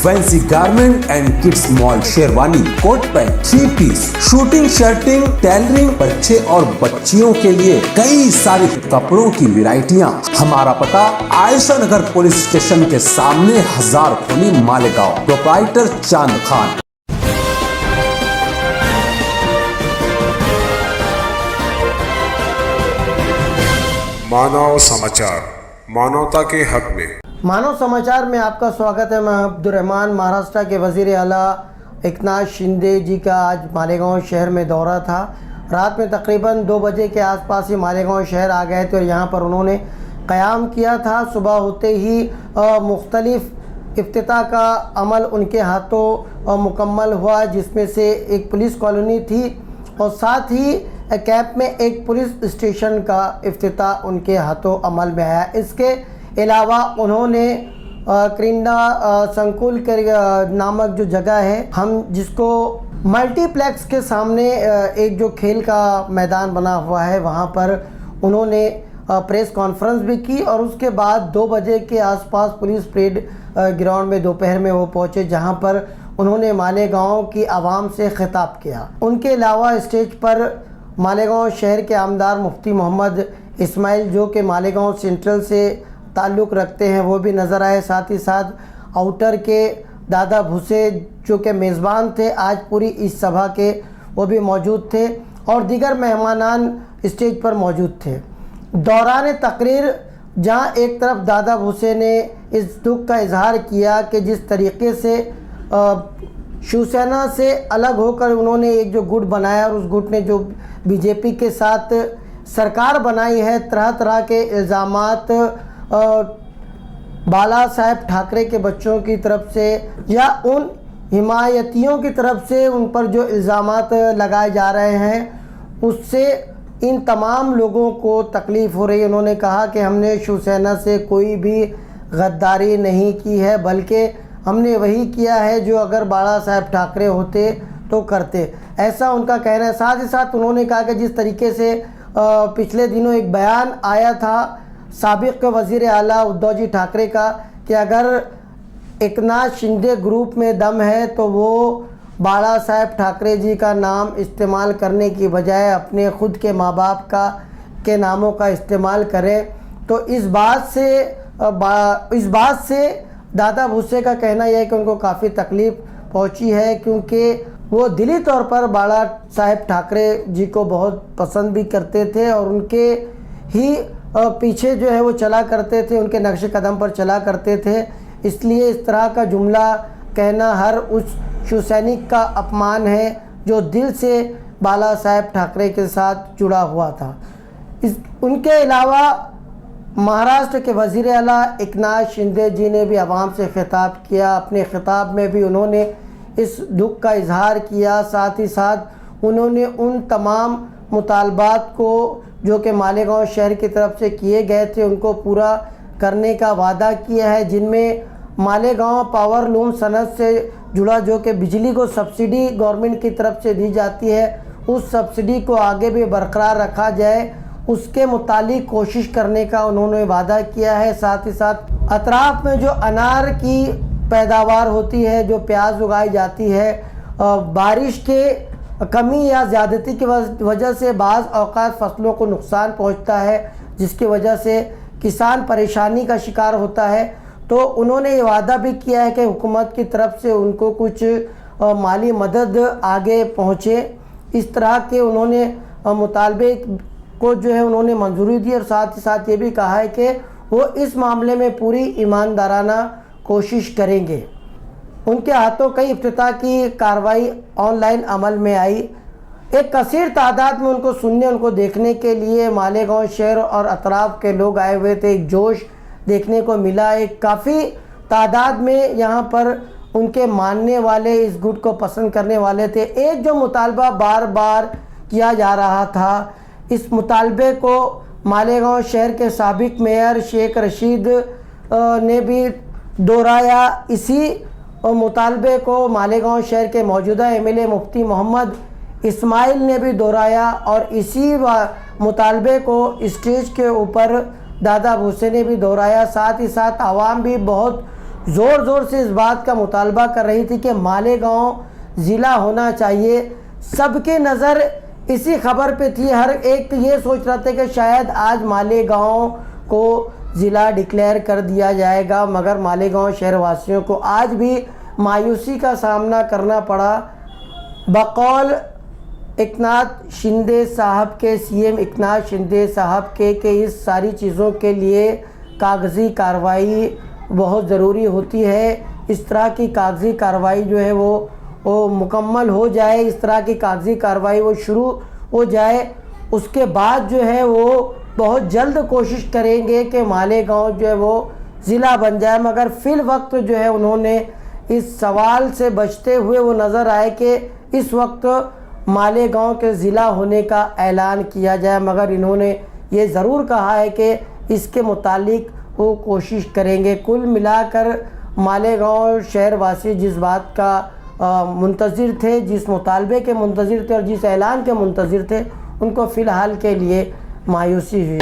Fancy garment and kids mall, sherwani, coat pant, 3 piece, suiting, shirting, tailoring, बच्चे और बच्चियों के लिए कई सारे कपड़ों की वैरायटियां। हमारा पता आयशा नगर पुलिस स्टेशन के सामने, हजार खोली, मालेगांव। प्रोप्राइटर चांद खान। मानव समाचार, मानवता के हक में। मानव समाचार में आपका स्वागत है। मैं अब्दुर्रहमान। महाराष्ट्र के वज़ीर आला एकनाथ शिंदे जी का आज मालेगांव शहर में दौरा था। रात में तकरीबन 2 बजे के आसपास ही मालेगांव शहर आ गए थे और यहाँ पर उन्होंने क़याम किया था। सुबह होते ही मुख्तलिफ इफ्तिताह का अमल उनके हाथों मुकम्मल हुआ, जिसमें से एक पुलिस कॉलोनी थी और साथ ही कैंप में एक पुलिस स्टेशन का इफ्तिताह उनके हाथों अमल में आया। इसके अलावा उन्होंने क्रिंडा संकुल के नामक जो जगह है, हम जिसको मल्टीप्लेक्स के सामने एक जो खेल का मैदान बना हुआ है, वहाँ पर उन्होंने प्रेस कॉन्फ्रेंस भी की और उसके बाद 2 बजे के आसपास पुलिस परेड ग्राउंड में दोपहर में वो पहुँचे, जहाँ पर उन्होंने मालेगांव की आवाम से खिताब किया। उनके अलावा स्टेज पर मालेगांव शहर के आमदार मुफ्ती मोहम्मद इस्माइल, जो कि मालेगांव सेंट्रल से ताल्लुक़ रखते हैं, वो भी नज़र आए। साथ ही साथ आउटर के दादा भूसे, जो कि मेज़बान थे आज पूरी इस सभा के, वो भी मौजूद थे और दीगर मेहमानान स्टेज पर मौजूद थे। दौरान तकरीर जहां एक तरफ दादा भूसे ने इस दुख का इजहार किया कि जिस तरीके से शिवसेना से अलग होकर उन्होंने एक जो गुट बनाया और उस गुट ने जो बीजेपी के साथ सरकार बनाई है, तरह तरह के इल्ज़ामात बाला साहेब ठाकरे के बच्चों की तरफ से या उन हिमायतियों की तरफ से उन पर जो इल्ज़ामात लगाए जा रहे हैं, उससे इन तमाम लोगों को तकलीफ़ हो रही है। उन्होंने कहा कि हमने शिवसेना से कोई भी गद्दारी नहीं की है, बल्कि हमने वही किया है जो अगर बाला साहेब ठाकरे होते तो करते, ऐसा उनका कहना है। साथ ही साथ उन्होंने कहा कि जिस तरीके से पिछले दिनों एक बयान आया था साबिक़ वज़ीर आला उद्धव जी ठाकरे का कि अगर एकनाथ शिंदे ग्रुप में दम है तो वो बाला साहेब ठाकरे जी का नाम इस्तेमाल करने की बजाय अपने ख़ुद के माँ बाप के नामों का इस्तेमाल करें, तो इस बात से दादा भूसे का कहना यह है कि उनको काफ़ी तकलीफ़ पहुंची है, क्योंकि वो दिली तौर पर बाला साहेब ठाकरे जी को बहुत पसंद भी करते थे और उनके ही पीछे जो है वो चला करते थे, उनके नक्शे कदम पर चला करते थे। इसलिए इस तरह का जुमला कहना हर उस शिवसैनिक का अपमान है जो दिल से बाला साहेब ठाकरे के साथ जुड़ा हुआ था। उनके अलावा महाराष्ट्र के वज़ीर आला एकनाथ शिंदे जी ने भी आवाम से खिताब किया। अपने खिताब में भी उन्होंने इस दुख का इजहार किया। साथ ही साथ उन्होंने उन तमाम मुतालबात को जो कि मालेगांव शहर की तरफ से किए गए थे, उनको पूरा करने का वादा किया है, जिनमें मालेगांव पावर लूम सनत से जुड़ा जो कि बिजली को सब्सिडी गवर्नमेंट की तरफ से दी जाती है, उस सब्सिडी को आगे भी बरकरार रखा जाए, उसके मुतालिक कोशिश करने का उन्होंने वादा किया है। साथ ही साथ अतराफ़ में जो अनार की पैदावार होती है, जो प्याज उगाई जाती है, बारिश के कमी या ज़्यादती की वजह से बाज़ औक़ात फसलों को नुकसान पहुंचता है, जिसकी वजह से किसान परेशानी का शिकार होता है। तो उन्होंने ये वादा भी किया है कि हुकूमत की तरफ से उनको कुछ माली मदद आगे पहुँचे। इस तरह के उन्होंने मुतालबे को जो है उन्होंने मंजूरी दी और साथ ही साथ ये भी कहा है कि वो इस मामले में पूरी ईमानदाराना कोशिश करेंगे। उनके हाथों कई इफ्तिताह की कार्रवाई ऑनलाइन अमल में आई। एक कसीर तादाद में उनको सुनने, उनको देखने के लिए मालेगांव शहर और अतराफ़ के लोग आए हुए थे। एक जोश देखने को मिला। एक काफ़ी तादाद में यहाँ पर उनके मानने वाले, इस गुट को पसंद करने वाले थे। एक जो मुतालबा बार बार किया जा रहा था, इस मुतालबे को मालेगांव शहर के साबिक़ मेयर शेख रशीद ने भी दोहराया। इसी मुतालबे को मालेगांव शहर के मौजूदा एमएलए मुफ्ती मोहम्मद इस्माइल ने भी दोहराया और इसी मुतालबे को स्टेज के ऊपर दादा भूसे ने भी दोहराया। साथ ही साथ आवाम भी बहुत ज़ोर ज़ोर से इस बात का मुतालबा कर रही थी कि मालेगांव ज़िला होना चाहिए। सबकी नज़र इसी खबर पे थी, हर एक ये सोच रहा था कि शायद आज मालेगांव को ज़िला डिक्लेयर कर दिया जाएगा, मगर मालेगांव शहरवासियों को आज भी मायूसी का सामना करना पड़ा। बकौल एकनाथ शिंदे साहब के, सीएम एकनाथ शिंदे साहब के इस सारी चीज़ों के लिए कागज़ी कार्रवाई बहुत ज़रूरी होती है। इस तरह की कागज़ी कार्रवाई जो है वो मुकम्मल हो जाए, इस तरह की कागज़ी कार्रवाई वो शुरू हो जाए, उसके बाद जो है वो बहुत जल्द कोशिश करेंगे कि मालेगांव जो है वो ज़िला बन जाए। मगर फिल वक्त जो है उन्होंने इस सवाल से बचते हुए वो नज़र आए कि इस वक्त मालेगांव के ज़िला होने का ऐलान किया जाए, मगर इन्होंने ये ज़रूर कहा है कि इसके मुतालिक वो कोशिश करेंगे। कुल मिलाकर मालेगांव शहरवासी जिस बात का मुंतज़िर थे, जिस मुतालबे के मुंतज़िर थे और जिस ऐलान के मुंतज़िर थे, उनको फ़िलहाल के लिए मायूसी हुई।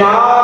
माँ